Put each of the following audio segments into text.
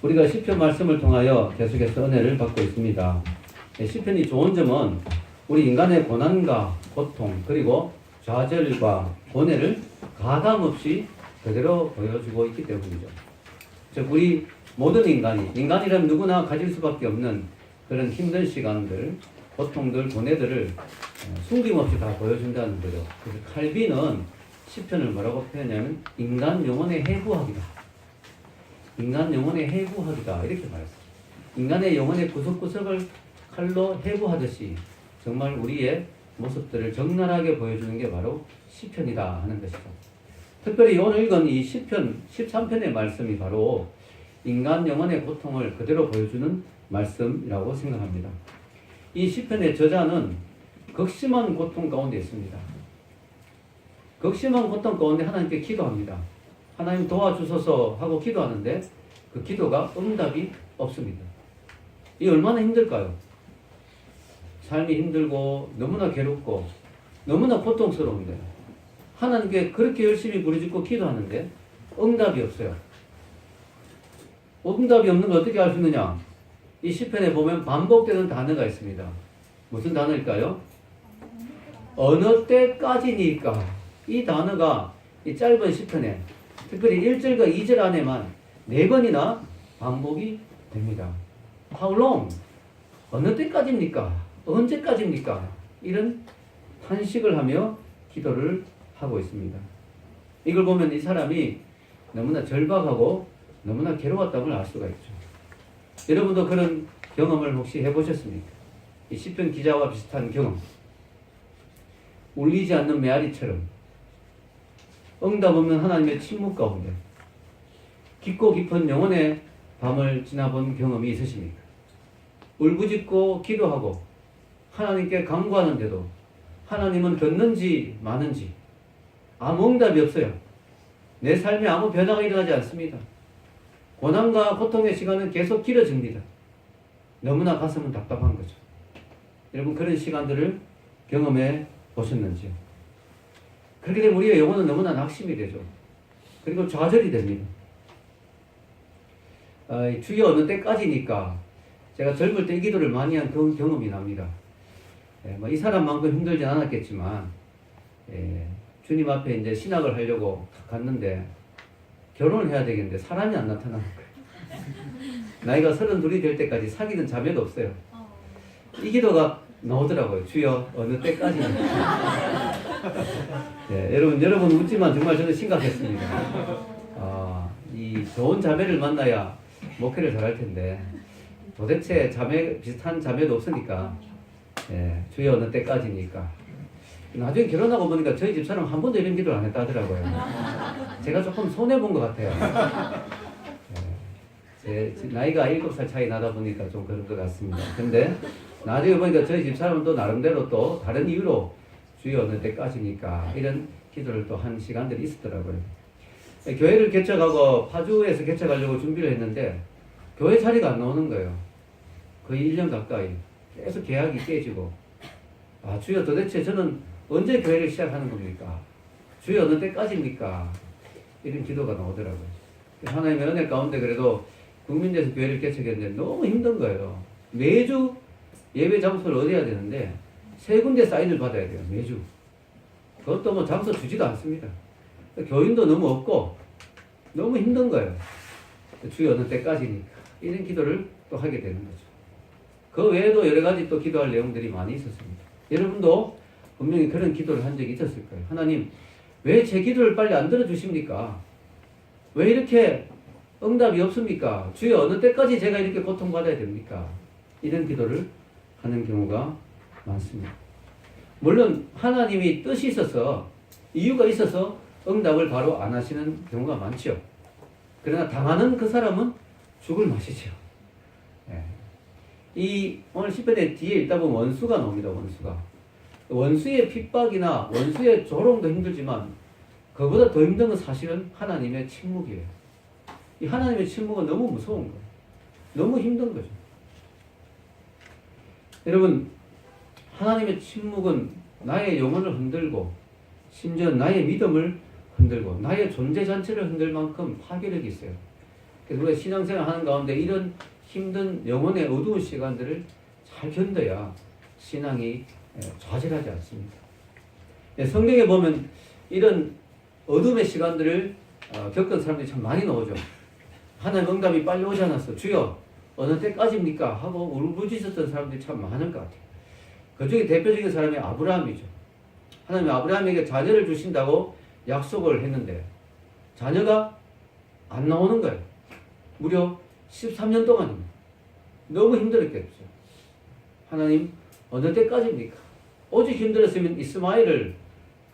우리가 시편 말씀을 통하여 계속해서 은혜를 받고 있습니다. 시편이 좋은 점은 우리 인간의 고난과 고통 그리고 좌절과 고뇌를 가감없이 그대로 보여주고 있기 때문이죠. 즉 우리 모든 인간이라면 누구나 가질 수밖에 없는 그런 힘든 시간들, 고통들, 고뇌들을 숨김없이 다 보여준다는 거죠. 그래서 칼빈은 시편을 뭐라고 표현하냐면 인간 영혼의 해부학이다. 인간 영혼의 해부학이다 이렇게 말했어요. 인간의 영혼의 구석구석을 칼로 해부하듯이 정말 우리의 모습들을 적나라하게 보여주는 게 바로 시편이다 하는 것이죠. 특별히 오늘 읽은 이 시편 13편의 말씀이 바로 인간 영혼의 고통을 그대로 보여주는 말씀이라고 생각합니다. 이 시편의 저자는 극심한 고통 가운데 있습니다. 극심한 고통 가운데 하나님께 기도합니다. 하나님 도와주소서 하고 기도하는데 그 기도가 응답이 없습니다. 이 얼마나 힘들까요? 삶이 힘들고 너무나 괴롭고 너무나 고통스러운데 하나님께 그렇게 열심히 부르짖고 기도하는데 응답이 없어요. 응답이 없는 걸 어떻게 알 수 있느냐? 이 시편에 보면 반복되는 단어가 있습니다. 무슨 단어일까요? 어느 때까지니까. 이 단어가 이 짧은 시편에 특별히 1절과 2절 안에만 4번이나 반복이 됩니다. How long? 어느 때까지입니까? 언제까지입니까? 이런 탄식을 하며 기도를 하고 있습니다. 이걸 보면 이 사람이 너무나 절박하고 너무나 괴로웠다는 걸 알 수가 있죠. 여러분도 그런 경험을 혹시 해보셨습니까? 이 시편 기자와 비슷한 경험. 울리지 않는 메아리처럼 응답 없는 하나님의 침묵 가운데 깊고 깊은 영혼의 밤을 지나본 경험이 있으십니까? 울부짖고 기도하고 하나님께 간구하는데도 하나님은 듣는지 마는지 아무 응답이 없어요. 내 삶에 아무 변화가 일어나지 않습니다. 고난과 고통의 시간은 계속 길어집니다. 너무나 가슴은 답답한 거죠. 여러분 그런 시간들을 경험해 보셨는지요? 그렇게 되면 우리의 영혼은 너무나 낙심이 되죠. 그리고 좌절이 됩니다. 주여 어느 때까지니까 제가 젊을 때 이 기도를 많이 한 경험이 납니다. 이 사람만큼 힘들진 않았겠지만 주님 앞에 이제 신학을 하려고 갔는데 결혼을 해야 되겠는데 사람이 안 나타나는 거예요. 나이가 32이 될 때까지 사귀는 자매도 없어요. 이 기도가 나오더라고요. 주여 어느 때까지. 여러분 웃지만 정말 저는 심각했습니다. 이 좋은 자매를 만나야 목회를 잘할 텐데 도대체 비슷한 자매도 없으니까 주여 어느 때까지니까. 나중에 결혼하고 보니까 저희 집사람 한 번도 이런 기도를 안 했다 하더라고요. 제가 조금 손해본 것 같아요. 제 나이가 7살 차이 나다 보니까 좀 그런 것 같습니다. 근데 나중에 보니까 저희 집사람은 또 나름대로 또 다른 이유로 주여 어느 때까지니까 이런 기도를 또 한 시간들이 있었더라고요. 교회를 개척하고 파주에서 개척하려고 준비를 했는데 교회 자리가 안 나오는 거예요. 거의 1년 가까이 계속 계약이 깨지고 주여 도대체 저는 언제 교회를 시작하는 겁니까? 주여 어느 때까지입니까? 이런 기도가 나오더라고요. 하나님의 은혜 가운데 그래도 국민대에서 교회를 개척했는데 너무 힘든 거예요. 매주 예배 장소를 얻어야 되는데 3군데 사인을 받아야 돼요. 매주. 그것도 뭐 장소 주지도 않습니다. 교인도 너무 없고 너무 힘든 거예요. 주여 어느 때까지니까 이런 기도를 또 하게 되는 거죠. 그 외에도 여러 가지 또 기도할 내용들이 많이 있었습니다. 여러분도 분명히 그런 기도를 한 적이 있었을 거예요. 하나님 왜 제 기도를 빨리 안 들어주십니까? 왜 이렇게 응답이 없습니까? 주여 어느 때까지 제가 이렇게 고통받아야 됩니까? 이런 기도를 하는 경우가 많습니다. 물론 하나님이 뜻이 있어서 이유가 있어서 응답을 바로 안 하시는 경우가 많죠. 그러나 당하는 그 사람은 죽을 맛이죠. 이 오늘 시편의 뒤에 읽다 보면 원수가 나옵니다. 원수의 핍박이나 원수의 조롱도 힘들지만 그보다 더 힘든 건 사실은 하나님의 침묵이에요. 이 하나님의 침묵은 너무 무서운 거예요. 너무 힘든 거죠. 여러분 하나님의 침묵은 나의 영혼을 흔들고 심지어 나의 믿음을 흔들고 나의 존재 자체를 흔들 만큼 파괴력이 있어요. 그래서 우리가 신앙생활 하는 가운데 이런 힘든 영혼의 어두운 시간들을 잘 견뎌야 신앙이 좌절하지 않습니다. 성경에 보면 이런 어둠의 시간들을 겪은 사람들이 참 많이 나오죠. 하나님 응답이 빨리 오지 않았어. 주여 어느 때까지입니까? 하고 울부짖었던 사람들이 참 많을 것 같아요. 그 중에 대표적인 사람이 아브라함이죠. 하나님이 아브라함에게 자녀를 주신다고 약속을 했는데 자녀가 안 나오는 거예요. 무려 13년 동안입니다. 너무 힘들었겠죠. 하나님 어느 때까지입니까? 오직 힘들었으면 이스마엘을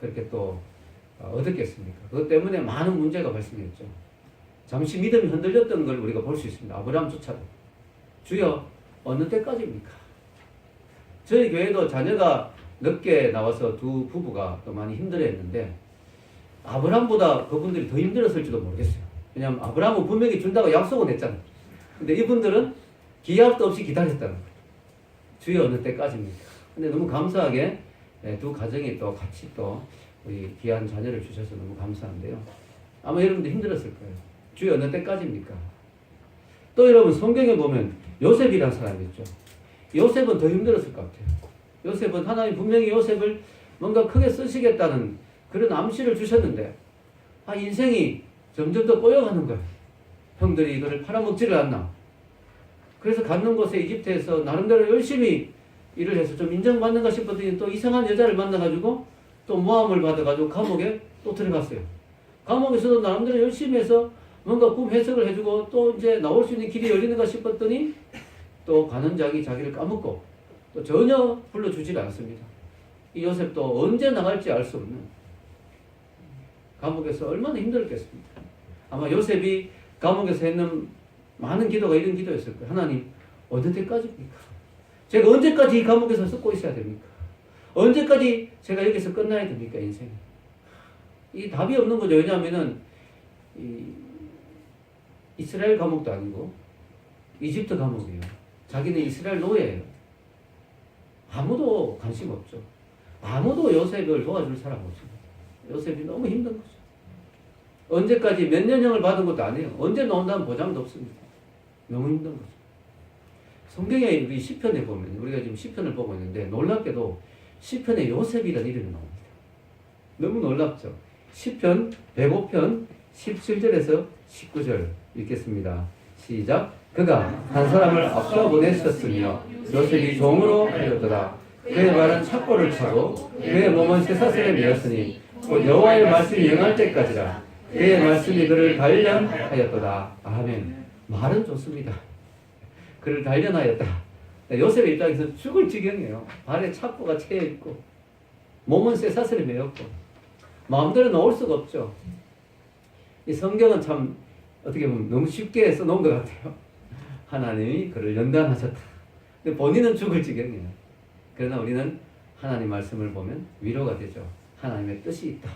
그렇게 또 얻었겠습니까? 그것 때문에 많은 문제가 발생했죠. 잠시 믿음이 흔들렸던 걸 우리가 볼 수 있습니다. 아브라함조차도. 주여 어느 때까지입니까? 저희 교회도 자녀가 늦게 나와서 두 부부가 또 많이 힘들어했는데 아브라함보다 그분들이 더 힘들었을지도 모르겠어요. 왜냐하면 아브라함은 분명히 준다고 약속은 했잖아요. 근데 이분들은 기약도 없이 기다렸다는 거예요. 주여 어느 때까지입니까? 근데 너무 감사하게 두 가정이 또 같이 또 우리 귀한 자녀를 주셔서 너무 감사한데요. 아마 여러분들 힘들었을 거예요. 주여 어느 때까지입니까? 또 여러분 성경에 보면 요셉이라는 사람이 있죠. 요셉은 더 힘들었을 것 같아요. 요셉은 하나님 분명히 요셉을 뭔가 크게 쓰시겠다는 그런 암시를 주셨는데 인생이 점점 더 꼬여가는 거예요. 형들이 이거를 팔아먹지를 않나. 그래서 갖는 곳에 이집트에서 나름대로 열심히 일을 해서 좀 인정받는가 싶었더니 또 이상한 여자를 만나가지고 또 모함을 받아가지고 감옥에 또 들어갔어요. 감옥에서도 나름대로 열심히 해서 뭔가 꿈 해석을 해주고 또 이제 나올 수 있는 길이 열리는가 싶었더니 또 가는 자기를 까먹고 또 전혀 불러주질 않습니다. 이 요셉도 언제 나갈지 알 수 없는 감옥에서 얼마나 힘들었겠습니까? 아마 요셉이 감옥에서 했는 많은 기도가 이런 기도였을 거예요. 하나님 어느 때까지입니까? 제가 언제까지 이 감옥에서 썩고 있어야 됩니까? 언제까지 제가 여기서 끝나야 됩니까? 인생이. 이 답이 없는 거죠. 왜냐하면은 이스라엘 감옥도 아니고 이집트 감옥이에요. 자기는 이스라엘 노예예요. 아무도 관심 없죠. 아무도 요셉을 도와줄 사람 없습니다. 요셉이 너무 힘든 거죠. 언제까지 몇 년형을 받은 것도 아니에요. 언제 나온다는 보장도 없습니다. 너무 힘든 거죠. 성경에 우리 시편에 보면 우리가 지금 시편을 보고 있는데 놀랍게도 시편에 요셉이라는 이름이 나옵니다. 너무 놀랍죠. 시편 105편 17절에서 19절 읽겠습니다. 시작. 그가 한 사람을 앞서 보내셨으며 요셉이 종으로 하였더라. 그의 발은 착고를 차고 그의 몸은 쇠사슬에 매였으니 곧 여호와의 말씀이 영할 때까지라. 그의 말씀이 그를 단련하였도다. 아멘. 말은 좋습니다. 그를 단련하였다. 요셉의 입장에서 죽을 지경이에요. 발에 착고가 채여있고 몸은 쇠사슬에 매였고 마음대로 나올 수가 없죠. 이 성경은 참 어떻게 보면 너무 쉽게 써놓은 것 같아요. 하나님이 그를 연단하셨다. 근데 본인은 죽을 지경이에요. 그러나 우리는 하나님 말씀을 보면 위로가 되죠. 하나님의 뜻이 있다.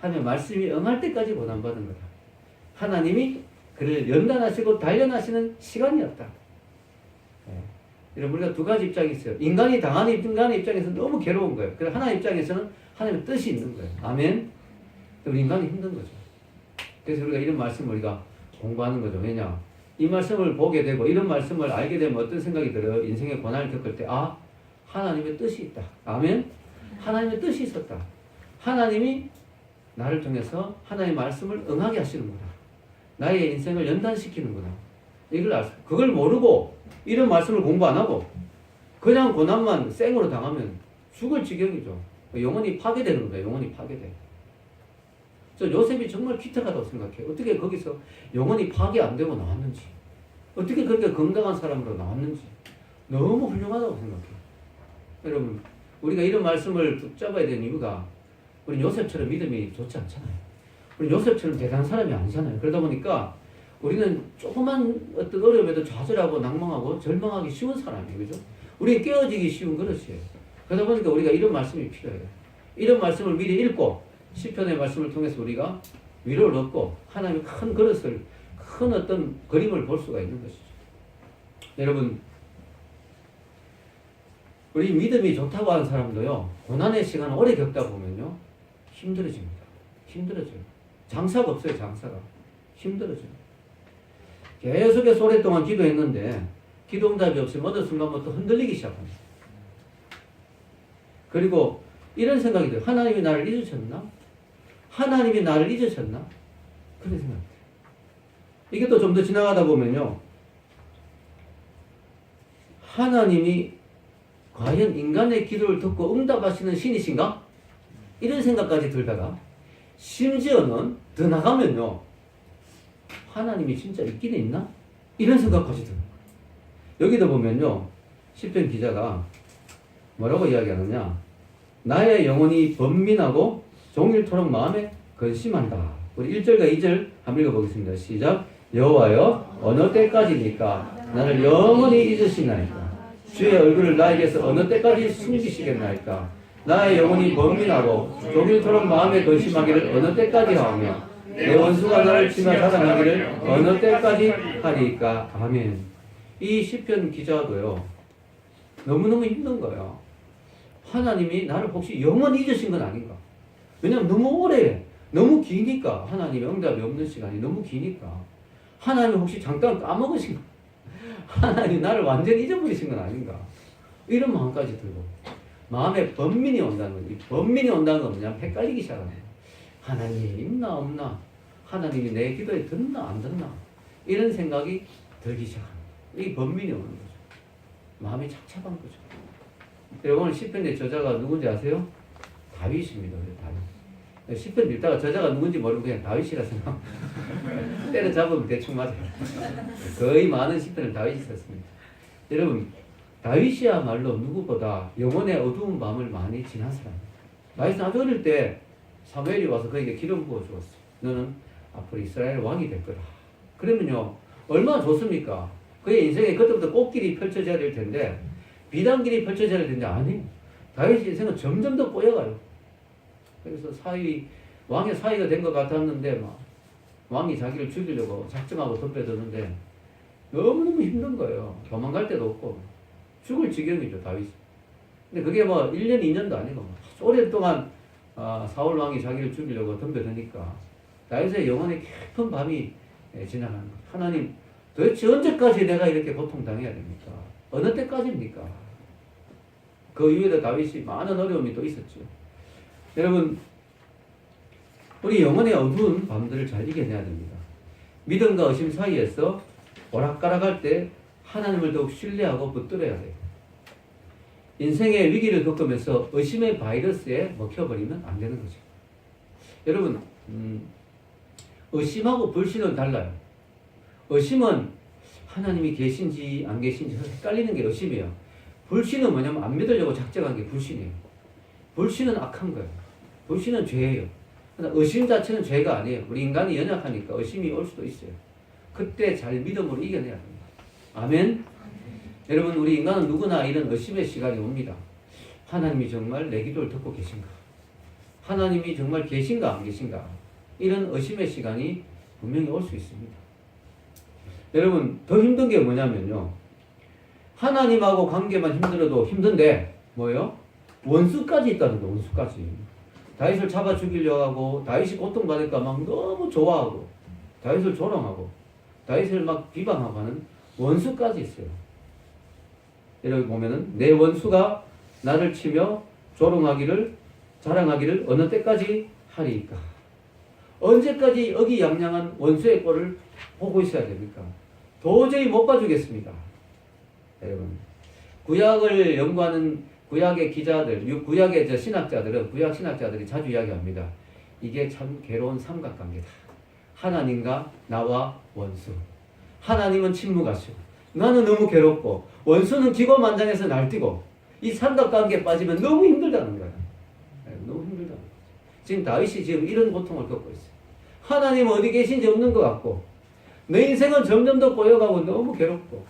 하면 말씀이 응할 때까지 고난받은 거다. 하나님이 그를 연단하시고 단련하시는 시간이었다. 여러분 우리가 두 가지 입장이 있어요. 인간이 당하는 인간의 입장에서 너무 괴로운 거예요. 그래서 하나님 입장에서는 하나님의 뜻이 있는 거예요. 아멘. 우리 인간이 힘든 거죠. 그래서 우리가 이런 말씀을 우리가 공부하는 거죠. 왜냐? 이 말씀을 보게 되고 이런 말씀을 알게 되면 어떤 생각이 들어요? 인생의 고난을 겪을 때 하나님의 뜻이 있다. 아멘. 하나님의 뜻이 있었다. 하나님이 나를 통해서 하나님의 말씀을 응하게 하시는구나. 나의 인생을 연단시키는구나. 이걸 알 수. 그걸 모르고 이런 말씀을 공부 안 하고 그냥 고난만 생으로 당하면 죽을 지경이죠. 영혼이 파괴되는 거예요. 영혼이 파괴돼. 저 요셉이 정말 기특하다고 생각해요. 어떻게 거기서 영혼이 파괴 안 되고 나왔는지, 어떻게 그렇게 건강한 사람으로 나왔는지 너무 훌륭하다고 생각해요. 여러분, 우리가 이런 말씀을 붙잡아야 되는 이유가 우리 요셉처럼 믿음이 좋지 않잖아요. 우리 요셉처럼 대단한 사람이 아니잖아요. 그러다 보니까 우리는 조그만 어떤 어려움에도 좌절하고 낭망하고 절망하기 쉬운 사람이에요. 그죠? 우리 깨어지기 쉬운 그릇이에요. 그러다 보니까 우리가 이런 말씀이 필요해요. 이런 말씀을 미리 읽고 시편의 말씀을 통해서 우리가 위로를 얻고 하나님의 큰 그릇을, 큰 어떤 그림을 볼 수가 있는 것이죠. 여러분, 우리 믿음이 좋다고 하는 사람도요, 고난의 시간을 오래 겪다 보면요, 힘들어집니다. 힘들어져요. 장사가 없어요, 장사가. 힘들어져요. 계속해서 오랫동안 기도했는데 기도 응답이 없이 어느 순간부터 흔들리기 시작합니다. 그리고 이런 생각이 들어요. 하나님이 나를 잊으셨나? 하나님이 나를 잊으셨나? 그런 생각이 들어요. 이게 또 좀 더 지나가다 보면요. 하나님이 과연 인간의 기도를 듣고 응답하시는 신이신가? 이런 생각까지 들다가 심지어는 더 나가면요. 하나님이 진짜 있긴 있나? 이런 생각까지 들어요. 여기도 보면요. 시편 기자가 뭐라고 이야기하느냐? 나의 영혼이 번민하고 종일토록 마음에 근심한다. 우리 1절과 2절 한번 읽어보겠습니다. 시작. 여호와여 어느 때까지니까 나를 영원히 잊으시나이까? 주의 얼굴을 나에게서 어느 때까지 숨기시겠나이까? 나의 영혼이 번민하고 종일토록 마음에 근심하기를 어느 때까지 하며 내 원수가 나를 치며 자랑하기를 어느 때까지 하리이까? 아멘. 이 시편 기자도요. 너무너무 힘든 거예요. 하나님이 나를 혹시 영원히 잊으신 건 아닌가? 왜냐하면 너무 오래, 너무 기니까 하나님의 응답이 없는 시간이 너무 기니까 하나님이 혹시 잠깐 까먹으신 거 하나님 나를 완전히 잊어버리신 건 아닌가? 이런 마음까지 들고 마음에 번민이 온다는 거지. 번민이 온다는 건 뭐냐면 헷갈리기 시작합니다. 하나님이 있나 없나? 하나님이 내 기도에 듣나 안 듣나? 이런 생각이 들기 시작합니다. 이 번민이 오는 거죠. 마음이 착잡한 거죠. 오늘 시편의 저자가 누군지 아세요? 다윗입니다. 다윗. 시편 읽다가 저자가 누군지 모르고 그냥 다윗이라 생각. 때려잡으면 대충 맞아요. 거의 많은 시편을 다윗이 썼습니다. 여러분, 다윗이야말로 누구보다 영혼의 어두운 밤을 많이 지난 사람입니다. 다윗은 아주 어릴 때 사무엘이 와서 그에게 기름 부어 주었어요. 너는 앞으로 이스라엘 왕이 될 거다. 그러면요, 얼마나 좋습니까? 그의 인생에 그때부터 꽃길이 펼쳐져야 될 텐데, 비단길이 펼쳐져야 될 텐데, 아니, 다윗의 인생은 점점 더 꼬여가요. 그래서 왕의 사위가 된 것 같았는데, 왕이 자기를 죽이려고 작정하고 덤벼드는데, 너무너무 힘든 거예요. 도망갈 데도 없고, 죽을 지경이죠, 다윗이. 근데 그게 1년, 2년도 아니고, 오랫동안, 사울 왕이 자기를 죽이려고 덤벼드니까, 다윗의 영혼에 깊은 밤이 지나가는 거예요. 하나님, 도대체 언제까지 내가 이렇게 고통당해야 됩니까? 어느 때까지입니까? 그 이후에도 다윗이 많은 어려움이 또 있었죠. 여러분, 우리 영혼의 어두운 밤들을 잘 이겨내야 됩니다. 믿음과 의심 사이에서 오락가락할 때 하나님을 더욱 신뢰하고 붙들어야 돼요. 인생의 위기를 겪으면서 의심의 바이러스에 먹혀버리면 안 되는 거죠. 여러분, 의심하고 불신은 달라요. 의심은 하나님이 계신지 안 계신지 헷갈리는 게 의심이에요. 불신은 뭐냐면 안 믿으려고 작정한 게 불신이에요. 불신은 악한 거예요. 불신은 죄예요. 그러나 의심 자체는 죄가 아니에요. 우리 인간이 연약하니까 의심이 올 수도 있어요. 그때 잘 믿음으로 이겨내야 합니다. 아멘? 여러분, 우리 인간은 누구나 이런 의심의 시간이 옵니다. 하나님이 정말 내 기도를 듣고 계신가? 하나님이 정말 계신가 안 계신가? 이런 의심의 시간이 분명히 올 수 있습니다. 여러분, 더 힘든 게 뭐냐면요. 하나님하고 관계만 힘들어도 힘든데 뭐예요? 원수까지 있다는 거예요. 원수까지. 다윗을 잡아 죽이려고 하고 다윗이 고통받을까 막 너무 좋아하고 다윗을 조롱하고 다윗을 막 비방하고 하는 원수까지 있어요. 여러분 보면은 내 원수가 나를 치며 조롱하기를 자랑하기를 어느 때까지 하리이까? 언제까지 어기양양한 원수의 꼴을 보고 있어야 됩니까? 도저히 못 봐주겠습니다. 여러분, 구약을 연구하는 구약의 기자들, 구약의 신학자들은, 구약 신학자들이 자주 이야기합니다. 이게 참 괴로운 삼각관계다. 하나님과 나와 원수. 하나님은 침묵하시고, 나는 너무 괴롭고, 원수는 기고만장해서 날뛰고, 이 삼각관계에 빠지면 너무 힘들다는 거예요. 너무 힘들다는 거예요. 지금 다윗이 지금 이런 고통을 겪고 있어요. 하나님은 어디 계신지 없는 것 같고, 내 인생은 점점 더 꼬여가고 너무 괴롭고,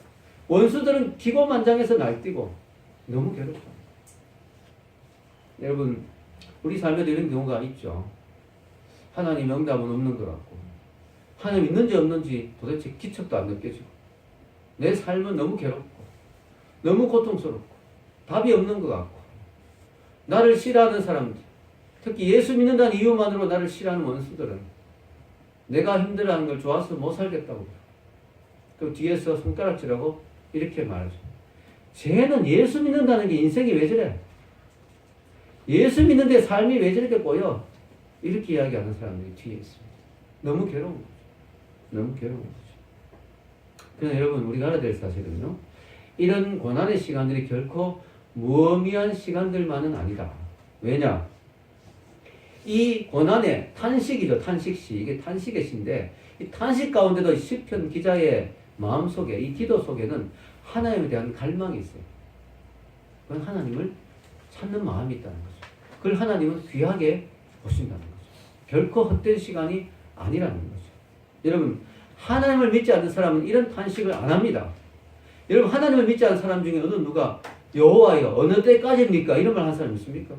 원수들은 기고만장해서 날뛰고, 너무 괴롭다. 여러분, 우리 삶에도 이런 경우가 있죠. 하나님의 응답은 없는 것 같고, 하나님 있는지 없는지 도대체 기척도 안 느껴지고, 내 삶은 너무 괴롭고, 너무 고통스럽고, 답이 없는 것 같고, 나를 싫어하는 사람들, 특히 예수 믿는다는 이유만으로 나를 싫어하는 원수들은 내가 힘들어하는 걸 좋아서 못 살겠다고. 또 뒤에서 손가락질하고 이렇게 말하죠. 쟤는 예수 믿는다는 게 인생이 왜 저래? 예수 믿는데 삶이 왜 저렇게 꼬여? 이렇게 이야기하는 사람들이 뒤에 있습니다. 너무 괴로운 거죠. 너무 괴로운 거죠. 그러나 여러분, 우리가 알아야 될 사실은요, 이런 고난의 시간들이 결코 무의미한 시간들만은 아니다. 왜냐? 이 고난의 탄식이죠. 탄식시. 이게 탄식의 시인데, 이 탄식 가운데도 시편 기자의 마음속에, 이 기도 속에는 하나님에 대한 갈망이 있어요. 그건 하나님을 찾는 마음이 있다는 거죠. 그걸 하나님은 귀하게 보신다는 거죠. 결코 헛된 시간이 아니라는 거죠. 여러분, 하나님을 믿지 않는 사람은 이런 탄식을 안 합니다. 여러분, 하나님을 믿지 않는 사람 중에 어느 누가 여호와여 어느 때까지입니까? 이런 말 하는 사람 있습니까?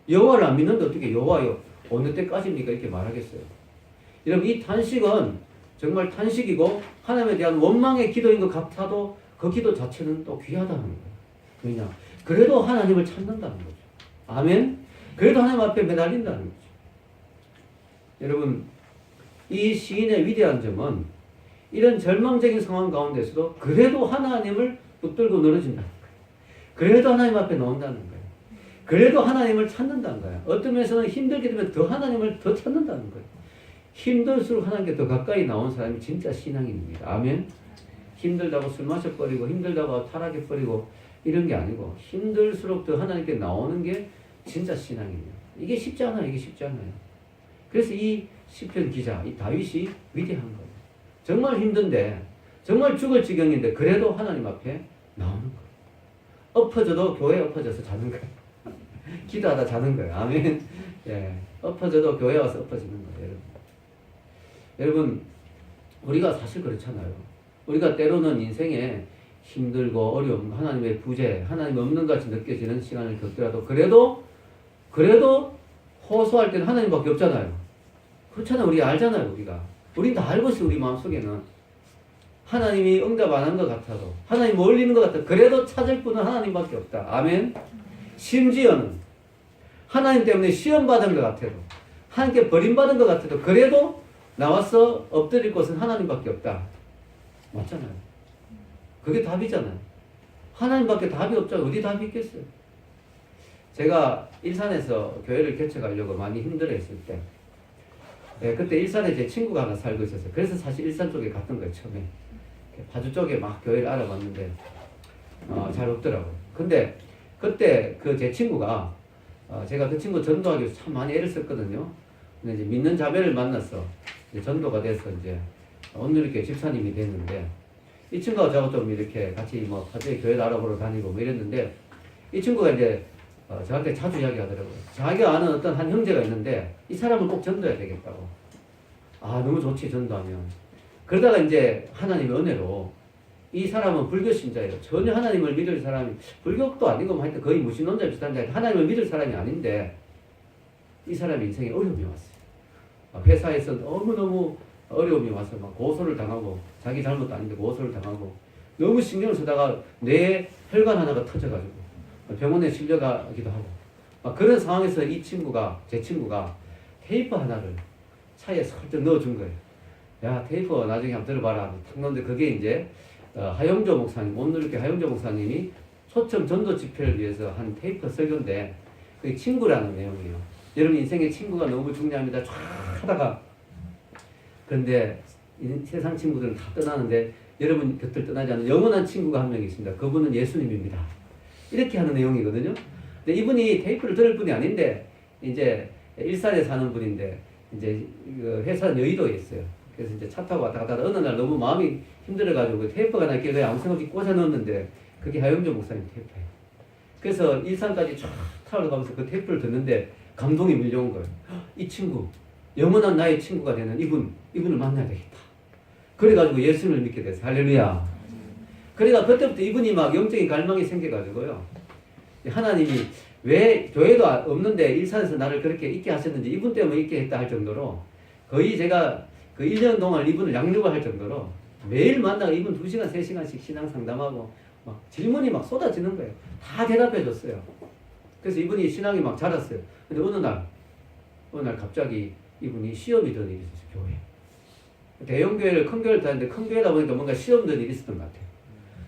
여호와를 안 믿는데 어떻게 여호와여 어느 때까지입니까? 이렇게 말하겠어요. 여러분, 이 탄식은 정말 탄식이고 하나님에 대한 원망의 기도인 것 같아도 그 기도 자체는 또 귀하다는 거예요. 왜냐? 그래도 하나님을 찾는다는 거죠. 아멘? 그래도 하나님 앞에 매달린다는 거죠. 여러분, 이 시인의 위대한 점은 이런 절망적인 상황 가운데서도 그래도 하나님을 붙들고 늘어진다는 거예요. 그래도 하나님 앞에 나온다는 거예요. 그래도 하나님을 찾는다는 거예요. 어떤 면에서는 힘들게 되면 더 하나님을 더 찾는다는 거예요. 힘들수록 하나님께 더 가까이 나온 사람이 진짜 신앙인입니다. 아멘? 힘들다고 술 마셔버리고 힘들다고 타락해버리고 이런 게 아니고 힘들수록 더 하나님께 나오는 게 진짜 신앙이에요. 이게 쉽지 않아요. 이게 쉽지 않아요. 그래서 이 시편 기자, 이 다윗이 위대한 거예요. 정말 힘든데, 정말 죽을 지경인데 그래도 하나님 앞에 나오는 거예요. 엎어져도 교회에 엎어져서 자는 거예요. 기도하다 자는 거예요. 아멘. 예. 엎어져도 교회에 와서 엎어지는 거예요. 여러분, 우리가 사실 그렇잖아요. 우리가 때로는 인생에 힘들고 어려움, 하나님의 부재, 하나님 없는 같이 느껴지는 시간을 겪더라도 그래도 호소할 때는 하나님밖에 없잖아요. 그렇잖아요. 우리 알잖아요. 우린 다 알고 있어요. 우리 마음속에는. 하나님이 응답 안 한 것 같아도, 하나님 멀리 있는 것 같아도 그래도 찾을 분은 하나님밖에 없다. 아멘. 심지어는 하나님 때문에 시험받은 것 같아도, 하나님께 버림받은 것 같아도 그래도 나와서 엎드릴 곳은 하나님밖에 없다. 맞잖아요. 그게 답이잖아요. 하나님밖에 답이 없잖아요. 어디 답이 있겠어요? 제가 일산에서 교회를 개척하려고 많이 힘들어했을 때, 그때 일산에 제 친구가 하나 살고 있었어요. 그래서 사실 일산 쪽에 갔던 거예요, 처음에. 파주 쪽에 막 교회를 알아봤는데, 잘 없더라고요. 근데 그때 그 제 친구가, 제가 그 친구 전도하기 위해서 참 많이 애를 썼거든요. 근데 이제 믿는 자매를 만나서 이제 전도가 돼서 이제 오늘 이렇게 집사님이 됐는데, 이 친구가 저하고 좀 이렇게 같이 뭐 파주에 교회를 알아보러 다니고 뭐 이랬는데, 이 친구가 이제 저한테 자주 이야기하더라고요. 자기가 아는 어떤 한 형제가 있는데 이 사람을 꼭 전도해야 되겠다고. 아, 너무 좋지, 전도하면. 그러다가 이제 하나님의 은혜로 이 사람은 불교 신자예요. 전혀 하나님을 믿을 사람이, 불교도 아니고 하여튼 거의 무신론자 비슷한 자예요. 하나님을 믿을 사람이 아닌데 이 사람의 인생에 어려움이 왔어요. 회사에서 너무너무 어려움이 와서 막 고소를 당하고, 자기 잘못도 아닌데 고소를 당하고, 너무 신경을 쓰다가 뇌에 혈관 하나가 터져가지고 병원에 실려가기도 하고, 막 그런 상황에서 이 친구가, 제 친구가 테이프 하나를 차에 설득 넣어준 거예요. 야, 테이프 나중에 한번 들어봐라. 탁 넣는데 그게 이제 하영조 목사님, 오늘 이렇게 하영조 목사님이 초청 전도 집회를 위해서 한 테이프 설교인데 그게 친구라는 내용이에요. 여러분, 인생에 친구가 너무 중요합니다. 쫙 하다가, 그런데 세상 친구들은 다 떠나는데 여러분 곁을 떠나지 않는 영원한 친구가 한 명 있습니다. 그분은 예수님입니다. 이렇게 하는 내용이거든요. 근데 이분이 테이프를 들을 분이 아닌데, 이제 일산에 사는 분인데, 이제 회사는 여의도에 있어요. 그래서 이제 차 타고 왔다 갔다 하다 어느 날 너무 마음이 힘들어가지고 테이프가 하나 있길래 아무 생각 없이 꽂아 넣었는데 그게 하영조 목사님 테이프예요. 그래서 일산까지 쫙 타러 가면서 그 테이프를 듣는데 감동이 밀려온 거예요. 이 친구, 영원한 나의 친구가 되는 이분을 만나야 되겠다. 그래가지고 예수님을 믿게 됐어요. 할렐루야. 그러니까 그때부터 이분이 막 영적인 갈망이 생겨가지고요. 하나님이 왜 교회도 없는데 일산에서 나를 그렇게 있게 하셨는지, 이분 때문에 있게 했다 할 정도로, 거의 제가 그 1년 동안 이분을 양육을 할 정도로 매일 만나고 이분 2시간, 3시간씩 신앙 상담하고 막 질문이 막 쏟아지는 거예요. 다 대답해 줬어요. 그래서 이분이 신앙이 막 자랐어요. 근데 어느 날 갑자기 이분이 시험이 든 일이 있었어요, 교회에. 대형 교회를 큰 교회를 다녔는데 큰 교회다 보니까 뭔가 시험된 일이 있었던 것 같아요.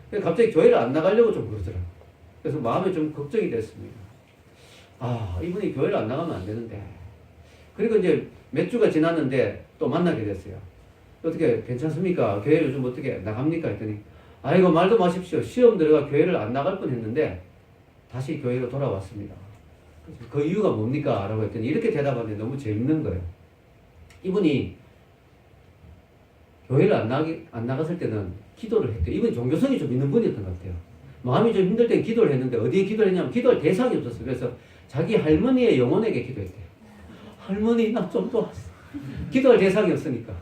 그래서 갑자기 교회를 안 나가려고 좀 그러더라고요. 그래서 마음에 좀 걱정이 됐습니다. 아, 이분이 교회를 안 나가면 안 되는데. 그리고 이제 몇 주가 지났는데 또 만나게 됐어요. 어떻게 괜찮습니까? 교회 요즘 어떻게 나갑니까? 했더니 아이고 말도 마십시오. 시험 들어가 교회를 안 나갈 뻔 했는데 다시 교회로 돌아왔습니다. 그 이유가 뭡니까? 라고 했더니 이렇게 대답하는데 너무 재밌는 거예요. 이분이 교회를 안 나갔을 때는 기도를 했대요. 이분이 종교성이 좀 있는 분이었던 것 같아요. 마음이 좀 힘들 때 기도를 했는데 어디에 기도를 했냐면 기도할 대상이 없었어요. 그래서 자기 할머니의 영혼에게 기도했대요. 할머니 나 좀 도와주세요. 기도할 대상이 없으니까.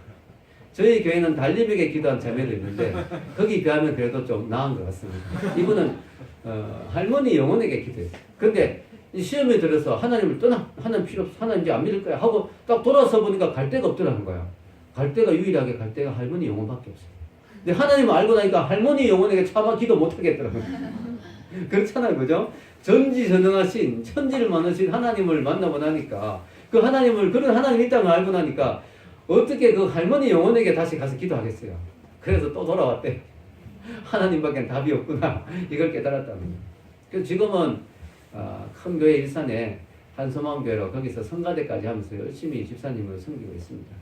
저희 교회는 달리벽에 기도한 자매도 있는데 거기 비하면 그래도 좀 나은 것 같습니다. 이분은 할머니 영혼에게 기도했어요. 근데 시험에 들어서 하나님을 떠나. 하나님 필요 없어. 하나님 이제 안 믿을 거야. 하고 딱 돌아서 보니까 갈 데가 없더라는 거야. 갈 데가 유일하게 갈 데가 할머니 영혼밖에 없어요. 근데 하나님을 알고 나니까 할머니 영혼에게 차마 기도 못 하겠더라고요. 그렇잖아요. 그죠? 전지전능하신 천지를 만드신 하나님을 만나고 나니까 그 하나님을 그런 하나님이 있다는 걸 알고 나니까 어떻게 그 할머니 영혼에게 다시 가서 기도하겠어요. 그래서 또 돌아왔대. 하나님밖에 답이 없구나. 이걸 깨달았다는 거예요. 그래서 지금은 큰 교회 일산에 한소마음교회로 거기서 성가대까지 하면서 열심히 집사님을 섬기고 있습니다.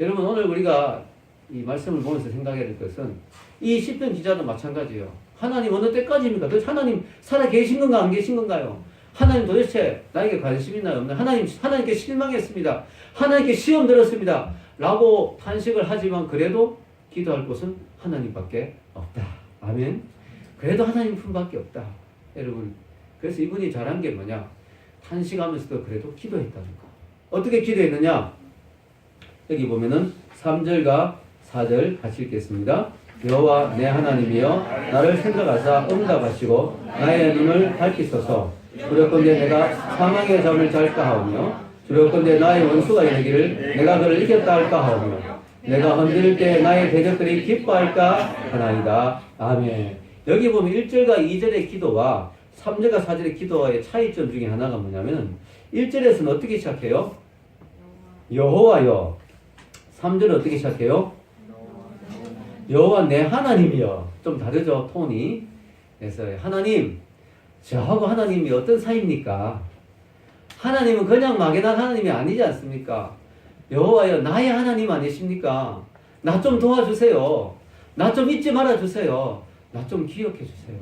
여러분 오늘 우리가 이 말씀을 보면서 생각해야 될 것은 이 시편 기자도 마찬가지예요. 하나님 어느 때까지입니까? 도대체 하나님 살아 계신 건가 안 계신 건가요? 하나님 도대체 나에게 관심이 있나요? 없나요? 하나님께 실망했습니다. 하나님께 시험 들었습니다. 라고 탄식을 하지만 그래도 기도할 곳은 하나님밖에 없다. 아멘. 그래도 하나님 품밖에 없다. 여러분 그래서 이분이 잘한 게 뭐냐? 탄식하면서도 그래도 기도했다는 거. 어떻게 기도했느냐? 여기 보면은 3절과 4절 같이 읽겠습니다. 여호와 내 하나님이여 나를 생각하사 응답하시고 나의 눈을 밝히소서. 두렵건대 내가 사망의 잠을 잘까 하오며 두렵건대 나의 원수가 이르기를 내가 그를 이겼다 할까 하오며 내가 흔들릴 때 나의 대적들이 기뻐할까 하나이다. 아멘. 여기 보면 1절과 2절의 기도와 3절과 4절의 기도와의 차이점 중에 하나가 뭐냐면 1절에서는 어떻게 시작해요? 여호와여. 3절은 어떻게 시작해요? 여호와 내 하나님이여. 좀 다르죠 톤이. 그래서 하나님, 저하고 하나님이 어떤 사이입니까? 하나님은 그냥 막연한 하나님이 아니지 않습니까? 여호와여 나의 하나님 아니십니까? 나 좀 도와주세요. 나 좀 잊지 말아주세요. 나 좀 기억해 주세요.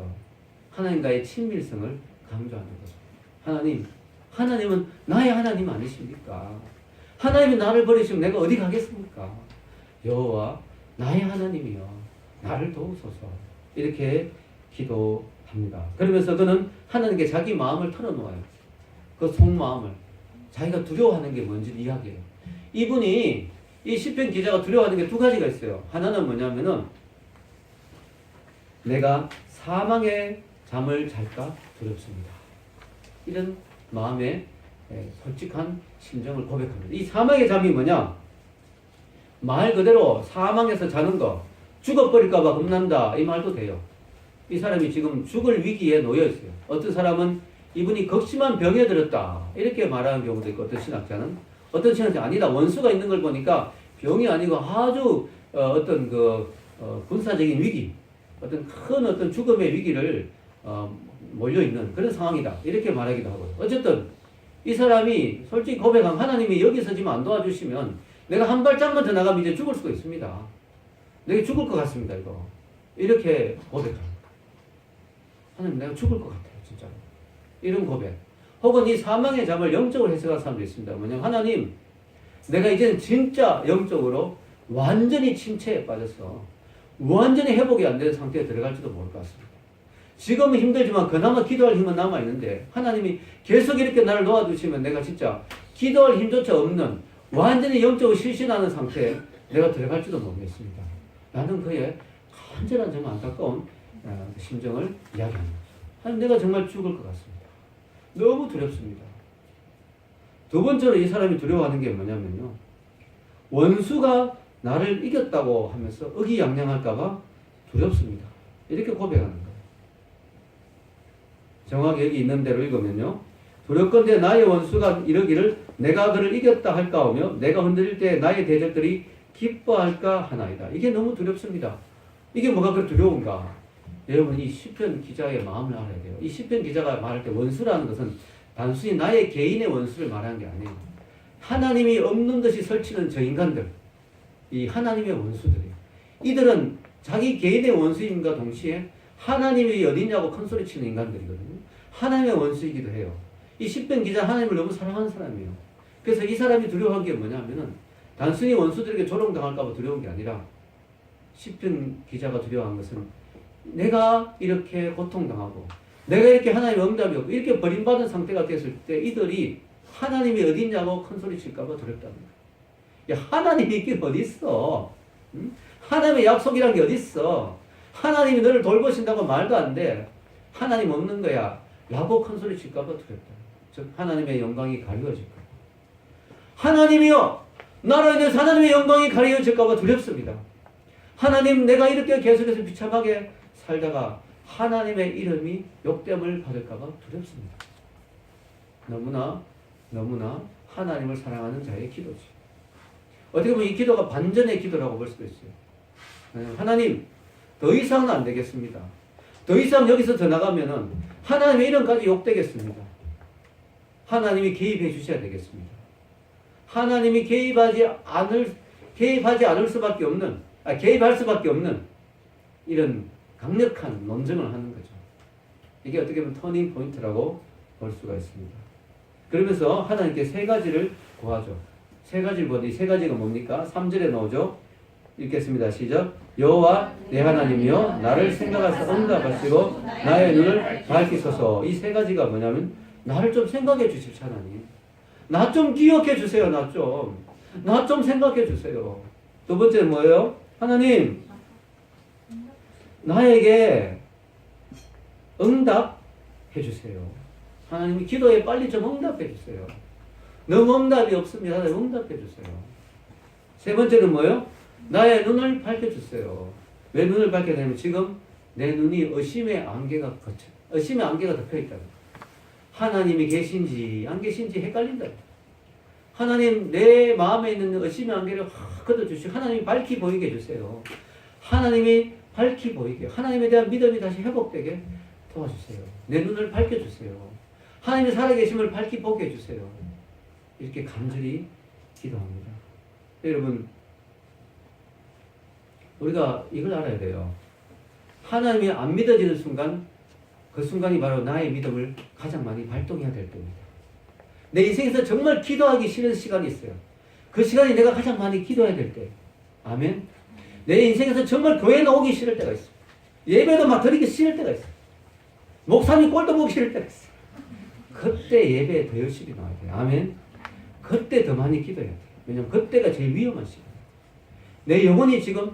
하나님과의 친밀성을 강조하는 거죠. 하나님은 나의 하나님 아니십니까? 하나님이 나를 버리시면 내가 어디 가겠습니까? 여호와 나의 하나님이여 나를 도우소서. 이렇게 기도합니다. 그러면서 그는 하나님께 자기 마음을 털어놓아요. 그 속마음을. 자기가 두려워하는 게 뭔지를 이야기해요. 이분이 이 시편 기자가 두려워하는 게 두 가지가 있어요. 하나는 뭐냐면은 내가 사망의 잠을 잘까 두렵습니다. 이런 마음의 솔직한 심정을 고백합니다. 이 사망의 잠이 뭐냐? 말 그대로 사망에서 자는 거, 죽어버릴까봐 겁난다 이 말도 돼요. 이 사람이 지금 죽을 위기에 놓여 있어요. 어떤 사람은 이분이 극심한 병에 들었다 이렇게 말하는 경우도 있고 어떤 신학자는 아니다. 원수가 있는 걸 보니까 병이 아니고 아주 어떤 군사적인 위기, 어떤 죽음의 위기를 몰려 있는 그런 상황이다 이렇게 말하기도 하고요. 어쨌든 이 사람이 솔직히 고백한 하나님이 여기서 지금 안 도와주시면 내가 한 발짝만 더 나가면 이제 죽을 수가 있습니다. 내가 죽을 것 같습니다. 이렇게 고백합니다. 하나님 내가 죽을 것 같아요. 진짜로. 이런 고백. 혹은 이 사망의 잠을 영적으로 해석한 사람도 있습니다. 뭐냐면 하나님 내가 이제는 진짜 영적으로 완전히 침체에 빠져서 완전히 회복이 안 되는 상태에 들어갈지도 모를 것 같습니다. 지금은 힘들지만 그나마 기도할 힘은 남아있는데 하나님이 계속 이렇게 나를 놓아주시면 내가 진짜 기도할 힘조차 없는 완전히 영적으로 실신하는 상태에 내가 들어갈지도 모르겠습니다. 나는 그의 간절한 정말 안타까운 심정을 이야기하는 거죠. 하나님 내가 정말 죽을 것 같습니다. 너무 두렵습니다. 두 번째로 이 사람이 두려워하는 게 뭐냐면요. 원수가 나를 이겼다고 하면서 의기양양할까봐 두렵습니다. 이렇게 고백하는 거예요. 정확히 여기 있는 대로 읽으면요. 두렵건대 나의 원수가 이르기를 내가 그를 이겼다 할까 하며 내가 흔들릴 때 나의 대적들이 기뻐할까 하나이다. 이게 너무 두렵습니다. 이게 뭐가 그렇게 두려운가? 여러분 이 시편 기자의 마음을 알아야 돼요. 이 시편 기자가 말할 때 원수라는 것은 단순히 나의 개인의 원수를 말하는 게 아니에요. 하나님이 없는 듯이 설치는 저 인간들, 이 하나님의 원수들이에요. 이들은 자기 개인의 원수임과 동시에 하나님이 어딨냐고 큰소리 치는 인간들이거든요. 하나님의 원수이기도 해요. 이 시편 기자 하나님을 너무 사랑하는 사람이에요. 그래서 이 사람이 두려워한 게 뭐냐면은 단순히 원수들에게 조롱당할까 봐 두려운 게 아니라 시편 기자가 두려워한 것은 내가 이렇게 고통당하고 내가 이렇게 하나님의 응답이 없고 이렇게 버림받은 상태가 됐을 때 이들이 하나님이 어디 있냐고 큰소리 칠까 봐 두렵다는 거예요. 야, 하나님이 있긴 어디 있어? 응? 하나님의 약속이란 게 어디 있어? 하나님이 너를 돌보신다고 말도 안 돼. 하나님 없는 거야 라고 큰소리 칠까 봐 두렵다. 즉 하나님의 영광이 가리워질까 봐. 하나님이요, 나로 인해서 하나님의 영광이 가리워질까 봐 두렵습니다. 하나님, 내가 이렇게 계속해서 비참하게 살다가 하나님의 이름이 욕됨을 받을까 봐 두렵습니다. 너무나 하나님을 사랑하는 자의 기도지. 어떻게 보면 이 기도가 반전의 기도라고 볼 수도 있어요. 하나님, 더 이상은 안 되겠습니다. 더 이상 여기서 더 나가면은 하나님의 이름까지 욕되겠습니다. 하나님이 개입해 주셔야 되겠습니다. 하나님이 개입하지 않을 수밖에 없는, 개입할 수밖에 없는 이런 강력한 논증을 하는 거죠. 이게 어떻게 보면 터닝 포인트라고 볼 수가 있습니다. 그러면서 하나님께 세 가지를 구하죠. 세 가지를 구하는데 이 세 가지가 뭡니까? 3절에 나오죠. 읽겠습니다. 시작. 여호와 내 하나님이여 나를 생각하사 응답하시고 나의 눈을 밝히소서. 이 세 가지가 뭐냐면 나를 좀 생각해 주십시오. 하나님. 나 좀 기억해 주세요. 나 좀 생각해 주세요. 두 번째는 뭐예요? 하나님, 나에게 응답해 주세요. 하나님 기도에 빨리 좀 응답해 주세요. 너무 응답이 없습니다. 하나님 응답해 주세요. 세 번째는 뭐예요? 나의 눈을 밝혀주세요. 왜 눈을 밝혀야 되냐면 지금 내 눈이 의심의 안개가 덮여있다. 하나님이 계신지 안 계신지 헷갈린다. 하나님, 내 마음에 있는 의심의 안개를 확 걷어주시고 하나님이 밝히 보이게 해주세요. 하나님이 밝히 보이게, 하나님에 대한 믿음이 다시 회복되게 도와주세요. 내 눈을 밝혀주세요. 하나님의 살아계심을 밝히 보게 해주세요. 이렇게 간절히 기도합니다. 여러분, 우리가 이걸 알아야 돼요. 하나님이 안 믿어지는 순간, 그 순간이 바로 나의 믿음을 가장 많이 발동해야 될 때입니다. 내 인생에서 정말 기도하기 싫은 시간이 있어요. 그 시간이 내가 가장 많이 기도해야 될 때. 아멘. 내 인생에서 정말 교회 나오기 싫을 때가 있어요. 예배도 막 드리기 싫을 때가 있어요. 목사님 꼴도 보기 싫을 때가 있어요. 그때 예배에 더 열심히 나와야 돼요. 아멘. 그때 더 많이 기도해야 돼요. 왜냐하면 그때가 제일 위험한 시간이에요. 내 영혼이 지금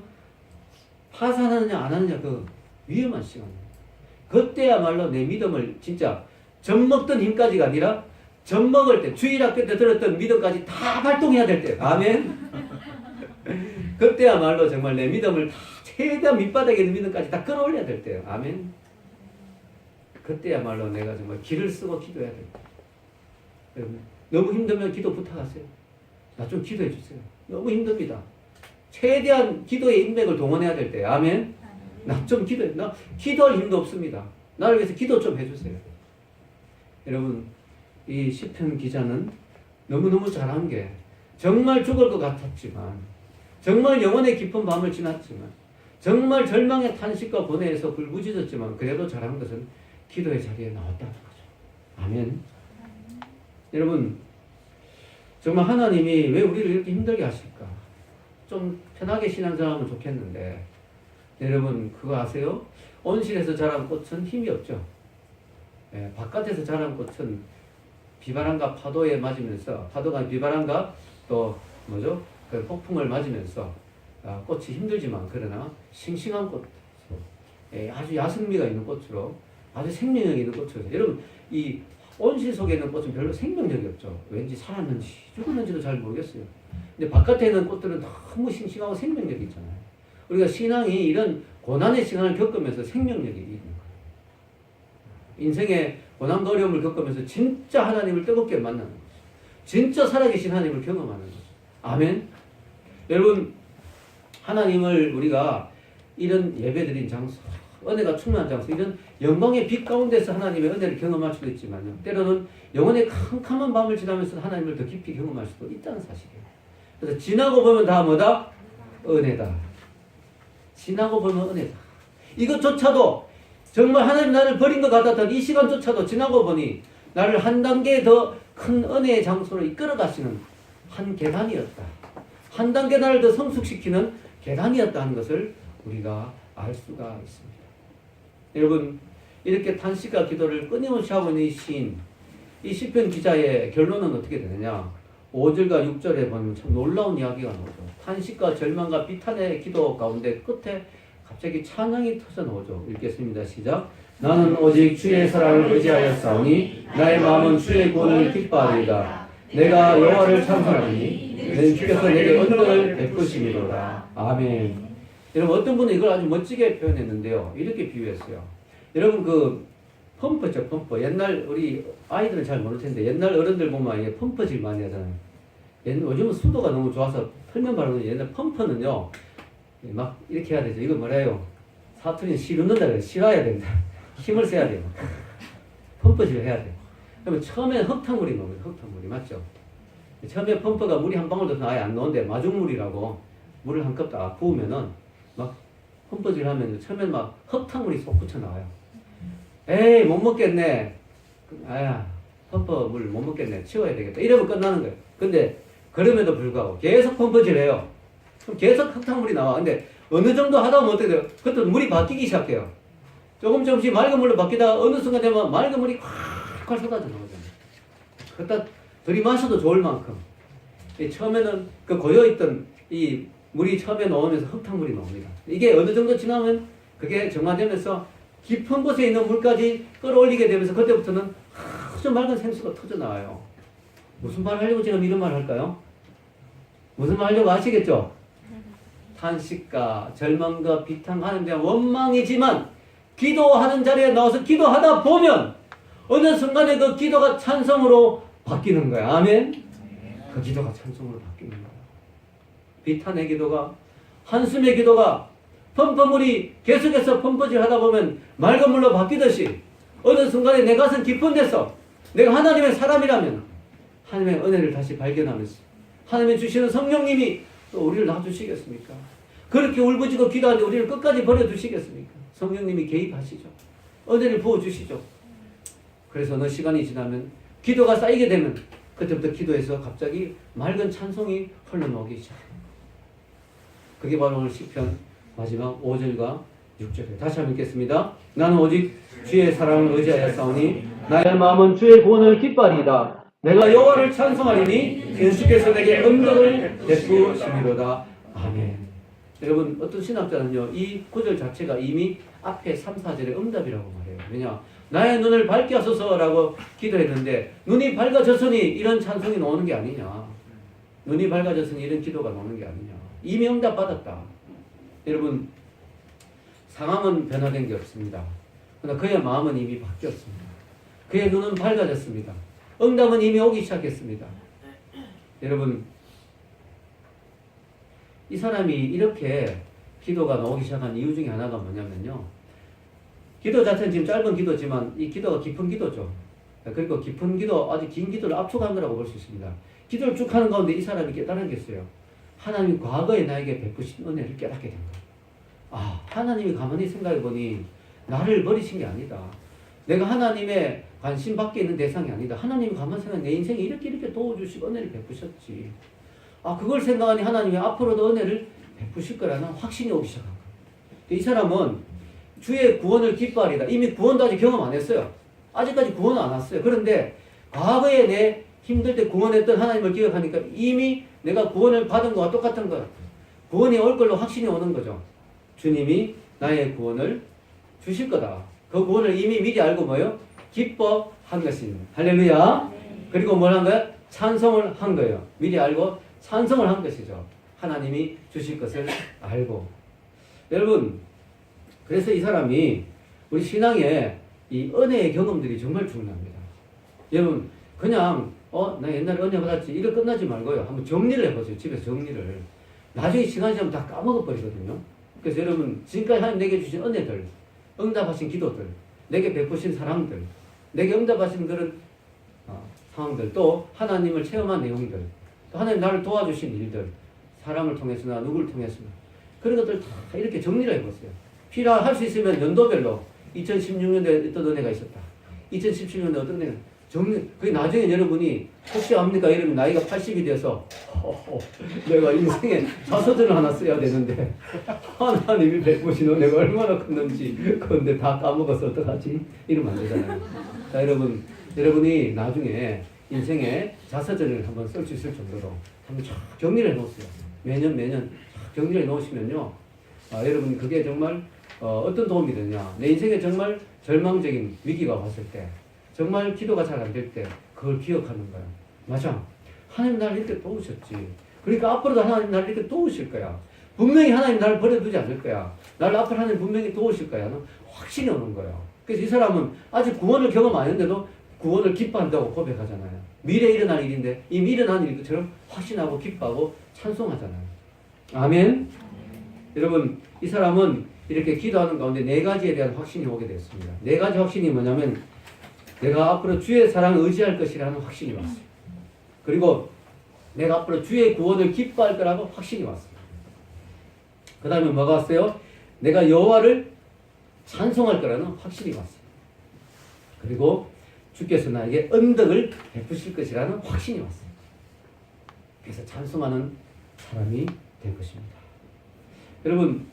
파산하느냐 안 하느냐 그 위험한 시간이에요. 그때야말로 내 믿음을 진짜 젖 먹던 힘까지가 아니라 젖 먹을 때 주일학교 때 들었던 믿음까지 다 발동해야 될 때. 아멘. 그때야말로 정말 내 믿음을 다 최대한 밑바닥에 있는 믿음까지 다 끌어올려야 될 때예요. 아멘. 그때야말로 내가 정말 기를 쓰고 기도해야 될 때. 여러분, 너무 힘들면 기도 부탁하세요. 나 좀 기도해 주세요. 너무 힘듭니다. 최대한 기도의 인맥을 동원해야 될 때. 아멘. 나 좀 기도해. 나 기도할 힘도 없습니다. 나를 위해서 기도 좀 해주세요. 여러분, 이 시편 기자는 너무너무 잘한 게 정말 죽을 것 같았지만, 정말 영혼의 깊은 밤을 지났지만, 정말 절망의 탄식과 고뇌에서 굴부짖었지만 그래도 잘한 것은 기도의 자리에 나왔다는 거죠. 아멘. 여러분, 정말 하나님이 왜 우리를 이렇게 힘들게 하실까? 좀 편하게 신앙생활하면 좋겠는데, 여러분 그거 아세요? 온실에서 자란 꽃은 힘이 없죠. 바깥에서 자란 꽃은 비바람과 파도에 맞으면서, 파도가 비바람과 또 뭐죠? 그 폭풍을 맞으면서 꽃이 힘들지만 그러나 싱싱한 꽃, 아주 야생미가 있는 꽃으로, 아주 생명력이 있는 꽃으로. 여러분, 이 온실 속에 있는 꽃은 별로 생명력이 없죠. 왠지 살았는지 죽었는지도 잘 모르겠어요. 근데 바깥에 있는 꽃들은 너무 싱싱하고 생명력이 있잖아요. 우리가 신앙이 이런 고난의 시간을 겪으면서 생명력이 있는 거예요. 인생의 고난과 어려움을 겪으면서 진짜 하나님을 뜨겁게 만나는 거죠. 진짜 살아계신 하나님을 경험하는 거죠. 아멘. 여러분, 하나님을 우리가 이런 예배드린 장소, 은혜가 충만한 장소, 이런 영광의 빛 가운데서 하나님의 은혜를 경험할 수도 있지만요. 때로는 영혼의 캄캄한 밤을 지나면서 하나님을 더 깊이 경험할 수도 있다는 사실이에요. 그래서 지나고 보면 다 뭐다? 은혜다. 지나고 보면 은혜다. 이것조차도 정말 하나님 나를 버린 것 같았던 이 시간조차도 지나고 보니 나를 한 단계 더 큰 은혜의 장소로 이끌어 가시는 한 계단이었다. 한 단계 나를 더 성숙시키는 계단이었다는 것을 우리가 알 수가 있습니다. 여러분, 이렇게 탄식과 기도를 끊임없이 하고 있는 이 시인, 이 시편 기자의 결론은 어떻게 되느냐? 5절과 6절에 보면 참 놀라운 이야기가 나오죠. 탄식과 절망과 비탄의 기도 가운데 끝에 갑자기 찬양이 터져 나오죠. 읽겠습니다. 시작. 나는 오직 주의 사랑을 의지하였사오니 나의 마음은 주의 구원을 기뻐하리이다. 내가 여호와를 찬송하니 내 주께서 내게恩德을 베푸심이로다. 아멘. 여러분, 어떤 분은 이걸 아주 멋지게 표현했는데요. 이렇게 비유했어요. 여러분, 그 펌프죠, 펌프. 옛날 우리 아이들은 잘 모를 텐데 옛날 어른들 보면 이게 펌프질 많이 하잖아요. 요즘은 수도가 너무 좋아서 풀면 바르는 옛날 펌프는요, 막 이렇게 해야 되죠. 이거 뭐래요? 사투리는 시르는다 그래요. 실어야 된다. 힘을 써야 돼요. 펌프질을 해야 돼요. 그러면 처음에 흙탕물이 나옵니다. 흙탕물이. 맞죠? 처음에 펌프가 물이 한 방울도 아예 안 나오는데 마중물이라고 물을 한 컵 다 부으면은 막 펌프질 하면 처음엔 막 흙탕물이 쏙 붙여 나와요. 에이, 못 먹겠네. 아야, 펌프 물 못 먹겠네. 치워야 되겠다. 이러면 끝나는 거예요. 근데 그럼에도 불구하고 계속 펌프질 해요. 그럼 계속 흙탕물이 나와. 근데 어느 정도 하다 보면 어떻게 돼요? 그때 물이 바뀌기 시작해요. 조금씩 맑은 물로 바뀌다가 어느 순간 되면 맑은 물이 콸콸 쏟아져 나오잖아요. 그때 들이마셔도 좋을 만큼. 처음에는 그 고여있던 이 물이 처음에 나오면서 흙탕물이 나옵니다. 이게 어느 정도 지나면 그게 정화되면서 깊은 곳에 있는 물까지 끌어올리게 되면서 그때부터는 아주 맑은 생수가 터져 나와요. 무슨 말 하려고 지금 이런 말 할까요? 무슨 말 하려고 아시겠죠? 탄식과 절망과 비탄하는 데 원망이지만 기도하는 자리에 나와서 기도하다 보면 어느 순간에 그 기도가 찬송으로 바뀌는 거야. 아멘? 그 기도가 찬송으로 바뀌는 거야. 비탄의 기도가, 한숨의 기도가, 펌프물이 계속해서 펌프질 하다 보면 맑은 물로 바뀌듯이 어느 순간에 내 가슴 깊은 데서 내가 하나님의 사람이라면 하나님의 은혜를 다시 발견하면서 하나님이 주시는 성령님이 또 우리를 놔주시겠습니까? 그렇게 울부짖고 기도하는데 우리를 끝까지 버려두시겠습니까? 성령님이 개입하시죠. 은혜를 부어주시죠. 그래서 어느 시간이 지나면 기도가 쌓이게 되면 그때부터 기도에서 갑자기 맑은 찬송이 흘러나오기 시작합니다. 그게 바로 오늘 시편 마지막 5절과 6절에 다시 한번 읽겠습니다. 나는 오직 주의 사랑을 의지하였사오니 나의 마음은 주의 구원을 기뻐하리이다. 내가 여호와를 찬송하리니 주께서 내게恩德을 베푸시미로다. 아멘. 여러분, 어떤 신학자는요, 이 구절 자체가 이미 앞에 3, 4절의 응답이라고 말해요. 왜냐? 나의 눈을 밝게 하소서라고 기도했는데 눈이 밝아졌으니 이런 찬송이 나오는 게 아니냐. 눈이 밝아졌으니 이런 기도가 나오는 게 아니냐. 이미 응답 받았다. 여러분, 상황은 변화된 게 없습니다. 그러나 그의 마음은 이미 바뀌었습니다. 그의 눈은 밝아졌습니다. 응답은 이미 오기 시작했습니다. 여러분, 이 사람이 이렇게 기도가 나오기 시작한 이유 중에 하나가 뭐냐면요. 기도 자체는 지금 짧은 기도지만 이 기도가 깊은 기도죠. 그리고 깊은 기도, 아주 긴 기도를 압축한 거라고 볼 수 있습니다. 기도를 쭉 하는 가운데 이 사람이 깨달은 게 있어요. 하나님이 과거에 나에게 베푸신 은혜를 깨닫게 된 거예요. 아, 하나님이 가만히 생각해보니 나를 버리신 게 아니다. 내가 하나님의 관심 밖에 있는 대상이 아니다. 하나님이 가만히 생각해 내 인생에 이렇게 도와주시고 은혜를 베푸셨지. 아, 그걸 생각하니 하나님이 앞으로도 은혜를 베푸실 거라는 확신이 오기 시작한 거예요. 이 사람은 주의 구원을 기뻐하리다. 이미 구원도 아직 경험 안 했어요. 아직까지 구원 안 왔어요. 그런데 과거에 내 힘들 때 구원했던 하나님을 기억하니까 이미 내가 구원을 받은 거와 똑같은 거예요. 구원이 올 걸로 확신이 오는 거죠. 주님이 나의 구원을 주실 거다. 그 구원을 이미 미리 알고 뭐요? 기뻐한 것입니다. 할렐루야. 그리고 뭘 한 거야? 찬송을 한 거예요. 미리 알고 찬송을 한 것이죠. 하나님이 주실 것을 알고. 여러분, 그래서 이 사람이 우리 신앙에 이 은혜의 경험들이 정말 중요합니다. 여러분, 그냥 나 옛날에 은혜 받았지 이래 끝나지 말고요. 한번 정리를 해보세요. 집에서 정리를. 나중에 시간이 지나면 다 까먹어버리거든요. 그래서 여러분 지금까지 하나님 내게 주신 은혜들, 응답하신 기도들, 내게 베푸신 사랑들, 내게 응답하신 그런 상황들, 또 하나님을 체험한 내용들, 또 하나님 나를 도와주신 일들, 사람을 통해서나 누구를 통해서나 그런 것들 다 이렇게 정리를 해보세요. 필요할 수 있으면 연도별로 2016년도에 어떤 은혜가 있었다. 2017년도에 어떤 은혜가 정리, 그게 나중에 여러분이 혹시 압니까? 이러면 나이가 80이 돼서 내가 인생에 자서전을 하나 써야 되는데 하나님이 베푸신 은혜가 얼마나 컸는지 그런데 다 까먹어서 어떡하지? 이러면 안 되잖아요. 자, 여러분이 나중에 인생에 자서전을 한번 쓸 수 있을 정도로 한번 쫙 정리를 해놓으세요. 매년 쫙 정리를 해놓으시면요. 여러분 그게 정말 어떤 도움이 되냐. 내 인생에 정말 절망적인 위기가 왔을 때, 정말 기도가 잘 안 될 때 그걸 기억하는 거야. 맞아. 하나님 나를 이렇게 도우셨지. 그러니까 앞으로도 하나님 나를 이렇게 도우실 거야. 분명히 하나님 나를 버려두지 않을 거야. 나를 앞으로 하나님 분명히 도우실 거야. 확신이 오는 거야. 그래서 이 사람은 아직 구원을 경험 안 했는데도 구원을 기뻐한다고 고백하잖아요. 미래에 일어날 일인데 이미 일어난 일처럼 확신하고 기뻐하고 찬송하잖아요. 아멘. 여러분 이 사람은 이렇게 기도하는 가운데 네 가지에 대한 확신이 오게 됐습니다. 네 가지 확신이 뭐냐면 내가 앞으로 주의 사랑을 의지할 것이라는 확신이 왔어요. 그리고 내가 앞으로 주의 구원을 기뻐할 거라고 확신이 왔어요. 그 다음에 뭐가 왔어요? 내가 여호와를 찬송할 거라는 확신이 왔어요. 그리고 주께서 나에게恩덕을 베푸실 것이라는 확신이 왔어요. 그래서 찬송하는 사람이 된 것입니다. 여러분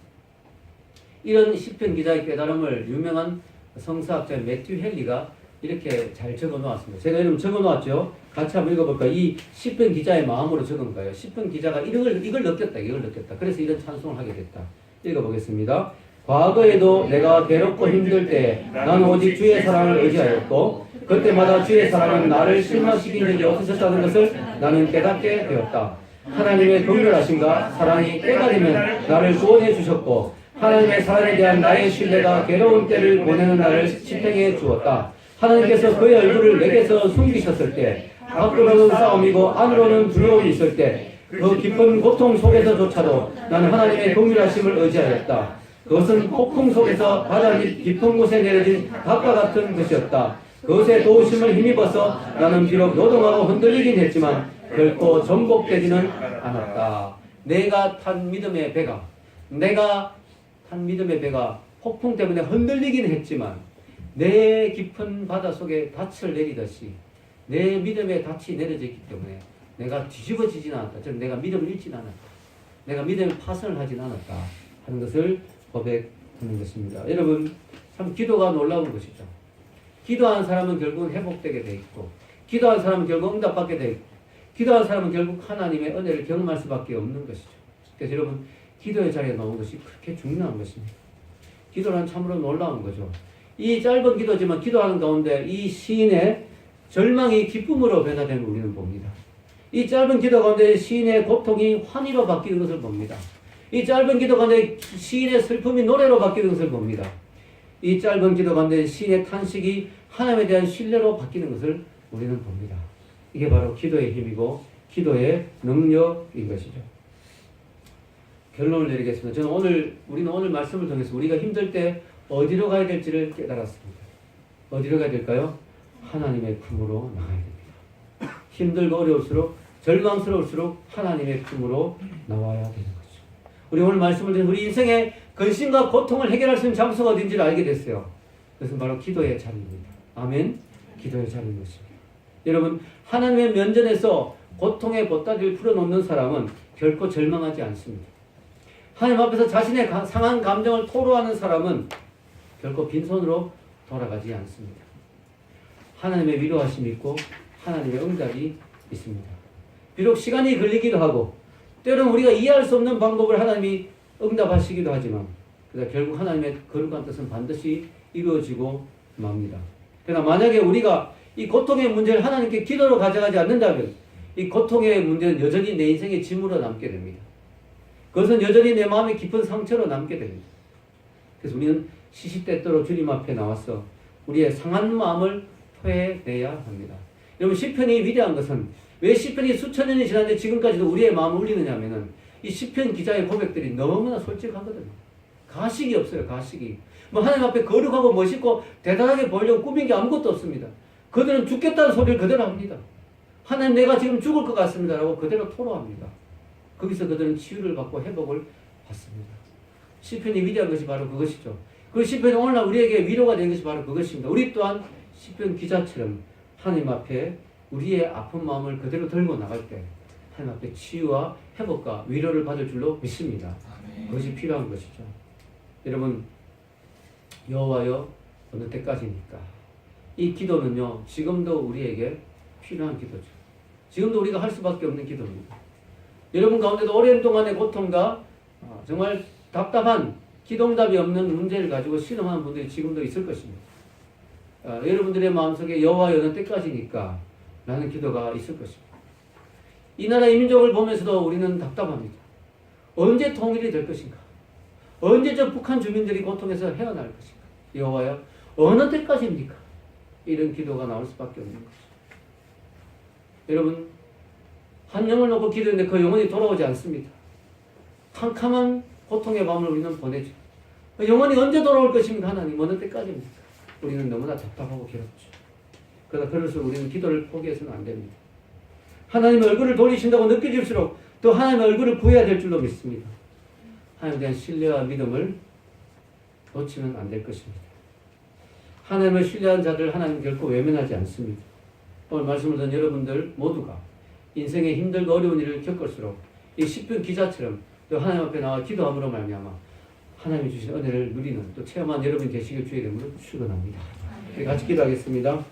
이런 시편 기자의 깨달음을 유명한 성서학자 매튜 헨리가 이렇게 잘 적어 놓았습니다. 제가 여러분 적어 놓았죠? 같이 한번 읽어볼까요? 이 시편 기자의 마음으로 적은 거예요. 시편 기자가 이걸 느꼈다. 그래서 이런 찬송을 하게 됐다. 읽어보겠습니다. 과거에도 내가 괴롭고 힘들 때 나는 오직 주의 사랑을 의지하였고 그때마다 주의 사랑은 나를 실망시킨 적이 없으셨다는 것을 나는 깨닫게 되었다. 하나님의 긍휼하심과 사랑이 때가 되면 나를 구원해 주셨고 하나님의 사랑에 대한 나의 신뢰가 괴로운 때를 보내는 나를 지탱해 주었다. 하나님께서 그의 얼굴을 내게서 숨기셨을 때 밖으로는 싸움이고 안으로는 두려움이 있을 때 그 깊은 고통 속에서조차도 나는 하나님의 긍휼하심을 의지하였다. 그것은 폭풍 속에서 바다 깊은 곳에 내려진 닭과 같은 것이었다. 그것의 도우심을 힘입어서 나는 비록 요동하고 흔들리긴 했지만 결코 전복되지는 않았다. 내가 탄 믿음의 배가 폭풍 때문에 흔들리긴 했지만 내 깊은 바다 속에 닻을 내리듯이 내 믿음의 닻이 내려졌기 때문에 내가 뒤집어지진 않았다. 즉 내가 믿음을 잃진 않았다. 내가 믿음의 파선을 하진 않았다 하는 것을 고백하는 것입니다. 여러분 참 기도가 놀라운 것이죠. 기도하는 사람은 결국은 회복되게 돼 있고 기도하는 사람은 결국 응답받게 돼 있고 기도하는 사람은 결국 하나님의 은혜를 경험할 수밖에 없는 것이죠. 그래서 여러분 기도의 자리에 나온 것이 그렇게 중요한 것입니다. 기도란 참으로 놀라운 거죠. 이 짧은 기도지만 기도하는 가운데 이 시인의 절망이 기쁨으로 변화되는 우리는 봅니다. 이 짧은 기도 가운데 시인의 고통이 환희로 바뀌는 것을 봅니다. 이 짧은 기도 가운데 시인의 슬픔이 노래로 바뀌는 것을 봅니다. 이 짧은 기도 가운데 시인의 탄식이 하나님에 대한 신뢰로 바뀌는 것을 우리는 봅니다. 이게 바로 기도의 힘이고 기도의 능력인 것이죠. 결론을 내리겠습니다. 우리는 오늘 말씀을 통해서 우리가 힘들 때 어디로 가야 될지를 깨달았습니다. 어디로 가야 될까요? 하나님의 품으로 나가야 됩니다. 힘들고 어려울수록 절망스러울수록 하나님의 품으로 나와야 되는 거죠. 우리 오늘 말씀을 듣는 우리 인생의 근심과 고통을 해결할 수 있는 장소가 어딘지를 알게 됐어요. 그것은 바로 기도의 자리입니다. 아멘. 기도의 자리인 것입니다. 여러분 하나님의 면전에서 고통의 보따리를 풀어놓는 사람은 결코 절망하지 않습니다. 하나님 앞에서 자신의 상한 감정을 토로하는 사람은 결코 빈손으로 돌아가지 않습니다. 하나님의 위로하심이 있고 하나님의 응답이 있습니다. 비록 시간이 걸리기도 하고 때로는 우리가 이해할 수 없는 방법을 하나님이 응답하시기도 하지만 그러나 결국 하나님의 거룩한 뜻은 반드시 이루어지고 맙니다. 그러나 만약에 우리가 이 고통의 문제를 하나님께 기도로 가져가지 않는다면 이 고통의 문제는 여전히 내 인생의 짐으로 남게 됩니다. 그것은 여전히 내 마음의 깊은 상처로 남게 됩니다. 그래서 우리는 시시때때로 주님 앞에 나와서 우리의 상한 마음을 토해내야 합니다. 여러분 시편이 위대한 것은 왜 시편이 수천 년이 지났는데 지금까지도 우리의 마음을 울리느냐 하면은 이 시편 기자의 고백들이 너무나 솔직하거든요. 가식이 없어요. 가식이. 뭐 하나님 앞에 거룩하고 멋있고 대단하게 보이려고 꾸민 게 아무것도 없습니다. 그들은 죽겠다는 소리를 그대로 합니다. 하나님 내가 지금 죽을 것 같습니다 라고 그대로 토로합니다. 거기서 그들은 치유를 받고 회복을 받습니다. 시편이 위대한 것이 바로 그것이죠. 그 시편이 오늘날 우리에게 위로가 되는 것이 바로 그것입니다. 우리 또한 시편 기자처럼 하나님 앞에 우리의 아픈 마음을 그대로 들고 나갈 때 하나님 앞에 치유와 회복과 위로를 받을 줄로 믿습니다. 그것이 필요한 것이죠. 여러분, 여호와여 어느 때까지입니까? 이 기도는요 지금도 우리에게 필요한 기도죠. 지금도 우리가 할 수밖에 없는 기도입니다. 여러분 가운데도 오랜 동안의 고통과 정말 답답한 기도응답이 없는 문제를 가지고 신음하는 분들이 지금도 있을 것입니다. 여러분들의 마음속에 여호와여 어느 때까지니까 라는 기도가 있을 것입니다. 이 나라 이 민족을 보면서도 우리는 답답합니다. 언제 통일이 될 것인가? 언제 저 북한 주민들이 고통에서 헤어날 것인가? 여호와여 어느 때까지입니까? 이런 기도가 나올 수밖에 없는 것이죠. 여러분, 한 영을 놓고 기도했는데 그 영혼이 돌아오지 않습니다. 캄캄한 고통의 마음을 우리는 보내죠. 그 영혼이 언제 돌아올 것입니까? 하나님 어느 때까지입니까? 우리는 너무나 답답하고 괴롭죠. 그러나 그럴수록 우리는 기도를 포기해서는 안 됩니다. 하나님의 얼굴을 돌리신다고 느껴질수록 또 하나님의 얼굴을 구해야 될 줄로 믿습니다. 하나님에 대한 신뢰와 믿음을 놓치면 안 될 것입니다. 하나님을 신뢰한 자들 하나님 결코 외면하지 않습니다. 오늘 말씀을 듣는 여러분들 모두가 인생의 힘들고 어려운 일을 겪을수록 이 시편 기자처럼 또 하나님 앞에 나와 기도함으로 말미암아 하나님이 주신 은혜를 누리는 또 체험한 여러분이 되시길 주의 이름으로 축원합니다. 같이 기도하겠습니다.